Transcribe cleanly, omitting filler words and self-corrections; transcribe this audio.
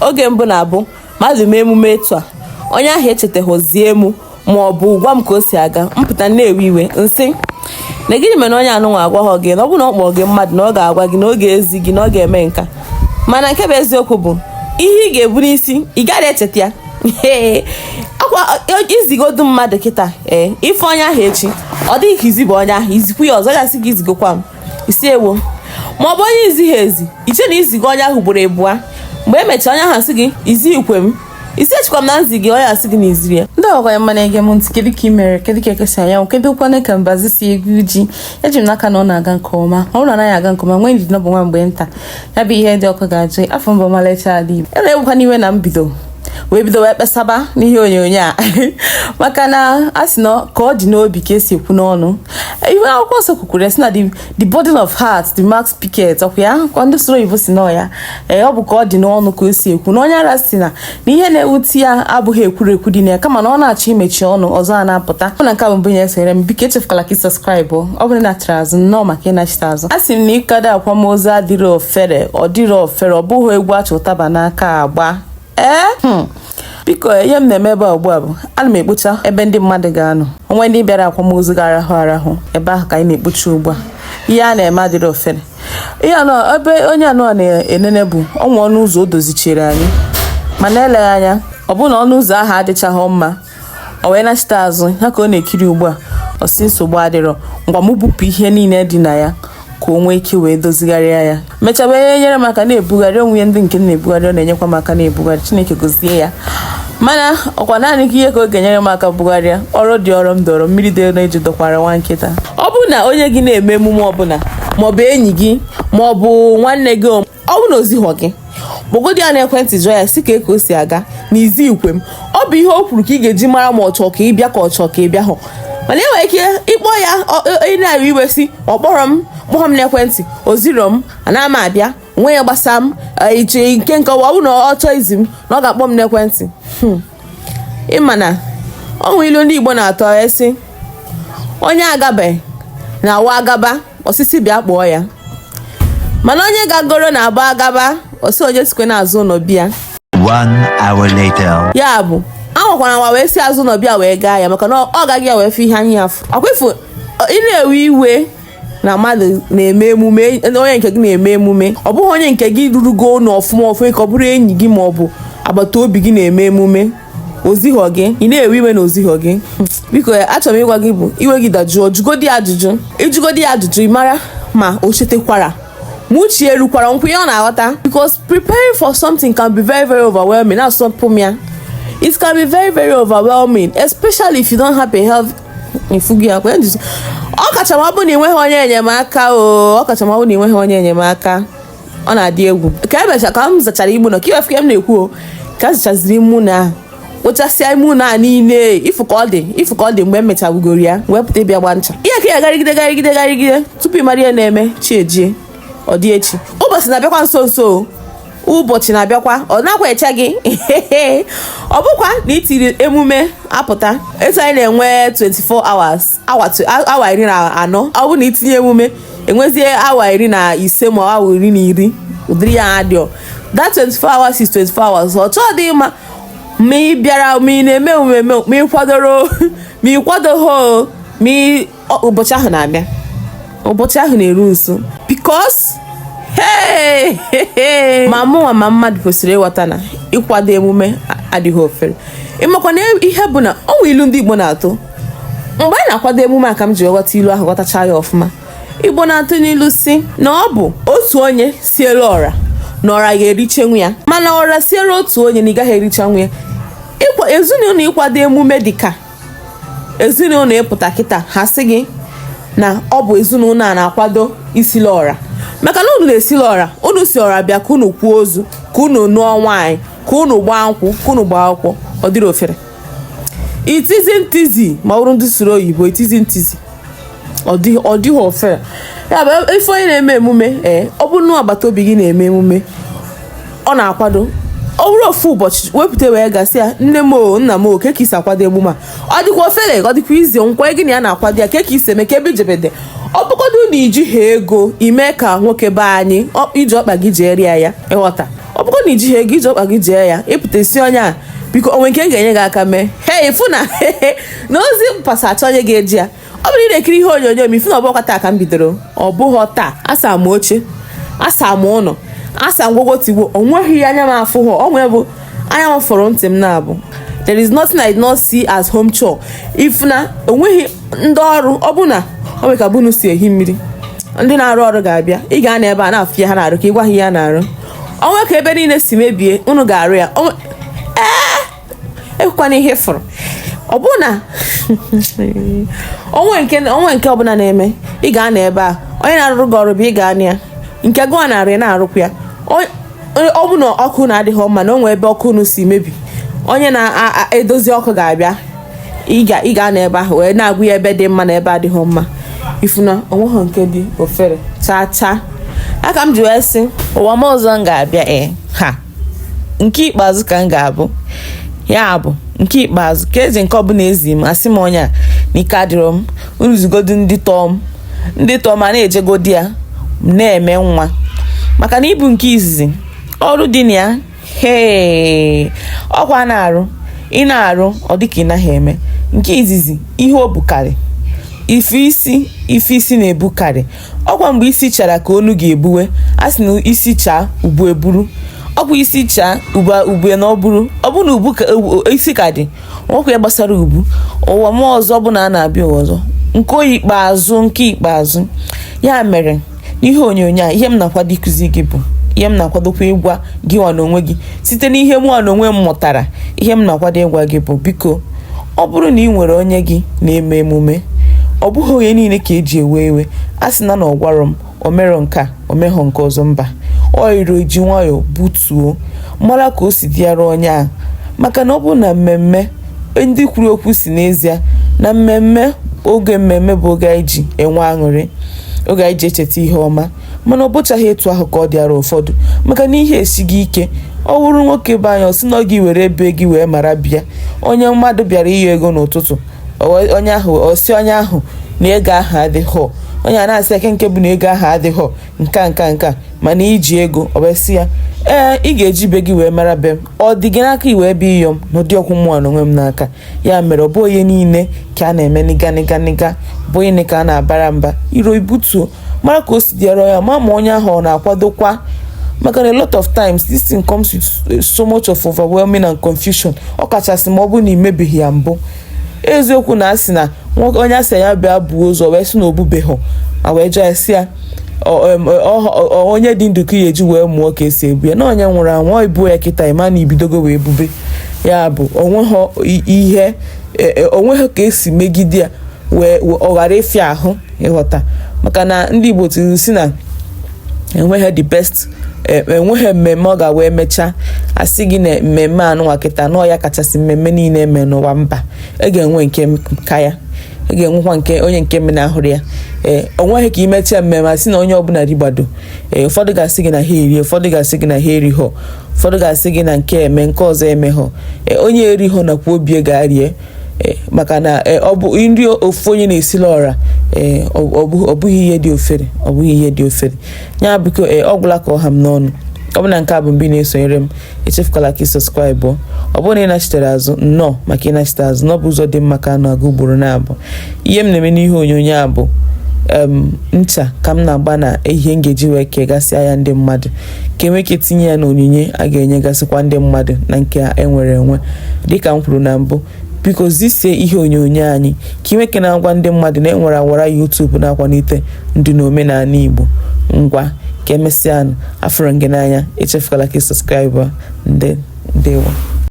oge mbụ na-abụ mmadụ mee emume etu a onye ahụ echetaghọzie mụ ma ọ bụ gwa m ka o si aga mpụta na-ewe iwe nsị na gịnị mere onye anụnwa agwaghọ gị na ọ bụ na ọ kpọrọ gị mmadụ na ọ ga-agwa gị na ọ ga-ezi gị na ọ ga-eme nka mana nke bụ eziokwu bụ ihe ị ga-ebu n'isi ị gaghị echeta ya akwa izigodu mmadụ kịta ife onye ahụ echi ọ dịghị ka izibụ onye ahụ izikwu ya ọzọ gasị gị izigokwa m isi ewo ma ọ bụ onye izighị ezi iche na izigo onye ahụ ugboro abụọ mgbe emechara onye ahụ asị gị izi ikwe m isi echikwa m na nzi gị onye asị gị na iziri ya ndị ọgọ ya mana ege m ntị kedu ka ị mere kedu ka ekesa ya kedu kwana ka mbazi si egwu ji eji m n'aka na ọ na-aga nke ọma ọ bụrụ anaghị aga nke ọma nwee ndidi n'ọbụ nwa mgbe nta ya bụ ihe dị ọkụ ga-ajụ afọ mbụ ọmalịcha ala Igbo na-egbukwa n'iwe na mbido wee kpesaba n'ihe onyonyo a maka na a sị na ka ọ dị n'obi ka esi ekwu n'ọnụ ihe akwụkwọ nsọ kwukwuru sị na the burden of heart the max picket ọkwa ya kwa ndị soro oyibo si nọ ya ọ bụ ka ọ dị n'ọnụ ka o si ekwu na onye ara si na ihe na-ewute ya abụghị ekwurekwu dị na ya kama na ọ na-achọ imechi ọnụ ọzọ a na-apụta na nke a mbụ ya esere m biko echefukwala ka ị sọskraịbụ ọ bụrụ na achara azụ nnọọ maka ịnachite azụ a sị m na ịkado akwamozu adịrị ofere ọ dịrị ofere ọ bụghị egwu achọ ụtaba n'aka agba biko ihe m na-eme ebe a ugbu a bụ ana m ekpocha ebe ndị mmadụ ga-anọ onwe ndị bịara akwamozu ga-arahụ ebe ahụ ka anyị na-ekpocha ugbu a ihe a na-eme adịrị ofere ihe anọ ebe onye anọ na-enene bụ ọnwa ọnụ ụzọ o dozichiri anyị mana eleghị anya ọ bụrụ na ọnụ ụzọ ahụ adịchaghị mma o wee nachite azụ ya ka ọ na-ekiri ugbu a osi nsogbu adịrọ ngwa m bupụ ihe niile dị na ya ka o nwee ike wee dozigharịa ya mechaba ihe nyere m aka na-ebugharị onwe ndị nke na-ebugharị ọ na-enyekwa m aka na-ebugharị Chineke gozie ya mana ọkwa naanị gị ihe ka ọ ga-enyere m aka bugharịa ọrụ dị ọrụ m dọrọ mmiri dị na-eji dọkwara nwa nkịta ọ bụ na onye gị na-eme emume ọbụla maọbụ enyi gị maọbụ nwanne gị ọ bụ na ozighọ gị gbogodi ya na ekwentị jụọ ya si ka o si aga na izi ikwe m ọ bụ ihe o kwuru ka ị ga-eji mara ma ọ chọọ ka ị bịa ka ọ chọọ ka ị bịa hụ mana enwere ike ịkpọ ya ị na-ewe iwe si ọ kpọrọ m n'ekwentị o ziro m ana m abịa nwe ya gbasa m iche nke ọ bụ na ọ chọọ izi m na ọ ga-akpọ m n'ekwentị ịma na ọnwụ ilu ndị Igbo na-atọ esi onye agabeghị na-awa agaba osisi bịa kpọọ ya mana onye gagoro na-agba agaba osi onye sikwe n'azụ ụlọ bịa 1 hour later. ya bụ anwakwara nwa wee si azụ ụlọ bịa wee gaa ya maka na ọ gaghị ya wee fụ ihe anya afọ akwefu ị na-ewe iwe na mmadụ na-eme emume onye nke gị na-eme emume ọ bụghị onye nke gị rurugo ụlọ ọfụma ka ọ bụrụ enyi gị ma ọ bụ agbata obi gị na-eme emume ozighọ gị ị na-ewe iwe na ozighọ gị biko achọrọ m ịgwa gị bụ iwe gị dajụọ jụgodi ya ajụjụ ị mara ma o chetekwara ma uche erukwara nkwenye ọ na-aghọta because preparing for something can be very very overwhelming na asọmpụ ya it can be very very overwhelming especially if you don't have a health ọ kacha ma ọ bụ na ịnweghị onye enyemaka ọ na-adị egwu ka emecha ka m zachara igbu na ka iwefu m na-ekwu ka zachaziri mụ na kpochasịa mụ na niile ifu ka ọ dị mgbe m mechabugoro ya wepụta ịbịa gba ncha ihe ka ya garigide tupu ị mara ihe na-eme chi ejie ọ dị echi ụbọchị na-abịakwa nso ụbọchị na-abịakwa ọ nakwa eche gị ọ bụkwa na itiri emume apụta etu anyị na-enwe 24 hours awa 14 ọ bụ na itinye emume enwezie awa 15 ma awa 10 ụdịrị ya adịọ that 24 hours is 24 hours ọ chọọ dị mma ma ị bịara ma ị na-eme emume ma ị kwadoghị ma ụbọchị ahụ na-abịa ụbọchị ahụ na-eru nso because ma mụnwa ma mmadụ kwesịrị ịghọta na ịkwado emume adịghị ofere ịmakwa na ihe bụ na ọ nwe ilu ndị Igbo na-atụ mgbe anyị na-akwado emume a ka m ji ghọta ilu ahụ ghọtacha ya ọfụma Igbo na-atụ n'ilu si na ọ bụ otu onye siere ọra na ọra ga-erichenwu ya mana ọra siere otu onye na ị gaghị erichanwu ya ezinụlọ ịkwado emume dịka ezinụlọ ịpụta kịta ha sị gị na ọ bụ ezinụlọ a na-akwado isili ọra maka na unu na-esili ọra unu si ọra bịa ka unu kwuo ozu ka unu nụọ nwaanyị ka unu gbaa nkwụ ka unu gbaa akwụkwọ ọ dịrị ofere itizi ntizi ma ọ bụrụ ndị soro oyibo itizi ntizi ọ dịghị ofere ya bụ ife onye na-eme emume ọ bụrụ na agbata obi gị na-eme emume ọ na-akwado ọ bụrụ ofu ụbọchị wepụta wee gasị ya nne m nna m ka isi akwado emume a ọ dịkwa ofere ọ dịkwa izi nkwa gị na ya na-akwado ya ka isi eme ka ebe ijebede ọ bụgodu na iji ha ego ime ka nwoke be anyị iji ọkpa gị jee rie ya ịghọta ọ bụrụ na iji ihe gị ji ọkpa gị jee ya ịpụta isi onye a biko onwe nke ga-enye gị aka mee ịfụ na na ozi mpasa achọ onye ga-eji ya ọ bụrụ ị na-ekiri ihe onyonyo m ifu na ọbụkwa taa ka m bidoro ọ bụghọ taa asa m oche asa m ụlọ asa m gwogwotigbo onweghị anya m afụ ha onwe bụ anya m fọrọ ntị m na-abụ there is nothing I did not see as home chore if na onweghị ndị ọrụ ọ bụ na o nwere ka bunu si ehi mmiri ndị na-arụ ọrụ ga-abịa ị ga-ana ebe a na-afụ ya ha na-arụ ka ị gwa ha ya na-arụ onwe ka ebe niile si mebie unu ga-arụ ya ekwukwana ihe fọrọ ọ bụ na onwe nke ọbụla na-eme ị ga-ana ebe a onye na-arụrụ gị ọrụ bụ ị ga-ana ya nke gụọ narị na-arụkwa ya ọ bụ na ọkụ na-adịghị mma na onwe ebe ọkụ unu si mebi onye na-edozi ọkụ ga-abịa ị ga-ana ebe ahụ wee na-agwụ ya ebe dị mma na ebe adịghị mma ifuna onweghị nke dị ofere chaa aka m ji wee sị ụwa m ọzọ m ga-abịa ha nke ikpeazụ ka m ga-abụ ya bụ nke ikpeazụ ka ezi nke ọbụla ezi m asị m onye a n'ike adịrọ m unu zigodu ndị tọọ m a na-ejegodi ya na-eme nwa maka na ịbụ nke izizi ọrụ dị na ya ọkwa na-arụ ị na-arụ ọ dịka ị naghị eme nke izizi ihe o bukarị ife isi na-ebukarị ọkwa mgbe isi chara ka onu ga-ebuwe a sị na isi chaa ubu eburu ọkwa isi chaa ube na ọ bụ na ubu isi ka dị nwekwa ya gbasara ubu ụwa m ọzọ bụ na a na-abịa ụwa ọzọ nke ikpeazụ ya mere n'ihe onyonyo a ihe m na-akwado ịkụzi gị bụ ihe m na-akwadokwa ịgwa gị nwa n'onwe gị site n'ihe mụ nwa n'onwe m mụtara ihe m na-akwado ịgwa gị bụ biko ọ bụrụ na ị nwere onye gị na-eme emume ọ bụghị onye niile ka eji ewe iwe a sị na ọ gwara m o merọ nke a o meghọ nke ọzọ mba ọ iro ji nwayọọ butuo mara ka o si dịara onye a maka na ọ bụ na mmemme ndị kwuru okwu si n'ezie na oge mmemme bụ oge anyị ji enwe aṅụrị oge anyị ji echeta ihe ọma mana ọ bụchaghị etu ahụ ka ọ dịara ụfọdụ maka na ihe esighị ike ọ wụrụ nwoke be anya ọsị na gị were ebe gị wee mara bịa onye mmadụ bịara iyi ego n'ụtụtụ onye ahụ na ego ahụ adịghọ onye a na-asị eke nke bụ na ego ahụ adịghọ nka mana iji ego ọ bụ sị ya ị ga-eji be gị wee mara be m ọ dị gị n'aka iwe ebe iyom na ụdị ọkwụ mmụọ n'onwe m n'aka ya mere ọ bụ onye niile ka a na-eme nịga bụ onye ka a na-abara mba iro ibutuo mara ka o si dịara ya ma onye ahụ ọ na-akwadokwa maka na a lot of times this thing comes with so much of overwhelming and confusion ọ kachasị ma ọ bụ na imebeghị ya mbụ eziokwu na asị na onye asị ya bịa buo ụzọ wee sị na obubeghị wee jụọ esi ya onye dị ndụ ka ya eji wee mụọ ka esi ebu ya na onye nwụrụ anwụ ibuo ya kịta ịma na ibidogo wee bube ya bụ onweghị ka esi megide ya wee ọ ghara ịfịa ahụ ịghọta maka na ndị Igbo tiri si na enweghị the best enweghị mmemme ọ ga-wee mechaa asị gị na mmemme anụnwa kịta na ya kachasị mmemme niile eme n'ụwa mba ga-enwe nke ka ya ga-enwekwa nke onye nke mme na-ahụrụ ya onweghị ka imecha mmemme asị na onye ọbụla rigbado ụfọdụ ga-asị gị na ha eri ụfọdụ ga-asị gị na ha erighọ ụfọdụ ga-asị gị na nke eme nke ọzọ emeghọ onye erighọ nakwa obi ga-arie maka na ọ bụ nri ofu onye na-esila ọra ọ bụghị ihe dị ofere ya biko ọ gwụla ka ọha m n'ọnụ ọ bụ na nke a bụ mgbe ị na-esonyere m echefukwala ka ị sọskraịbụ ọ bụrụ na ị nachitere azụ nnọọ maka ị nachite azụ na ọ bụ ụzọ dị mma ka a na-aga ugboro na-abụ ihe m na-eme n'ihe onyonyo a bụ ncha ka m na-agba na ihe m ga-eji wee kegasị anya ndị mmadụ ka enwe ike tinye ya na onyinye a ga-enyegasịkwa ndị mmadụ na nke a enwere enwe dịka m kwuru na mbụ biko zisie ihe onyonyo anyị ka inweke na-agwa ndị mmadụ na enwere awara YouTube na-akwalite ndị na omenala Igbo ngwa ka emesịa afụrụ gị n'anya echefukwala ka ị sọskraịbụ ndewo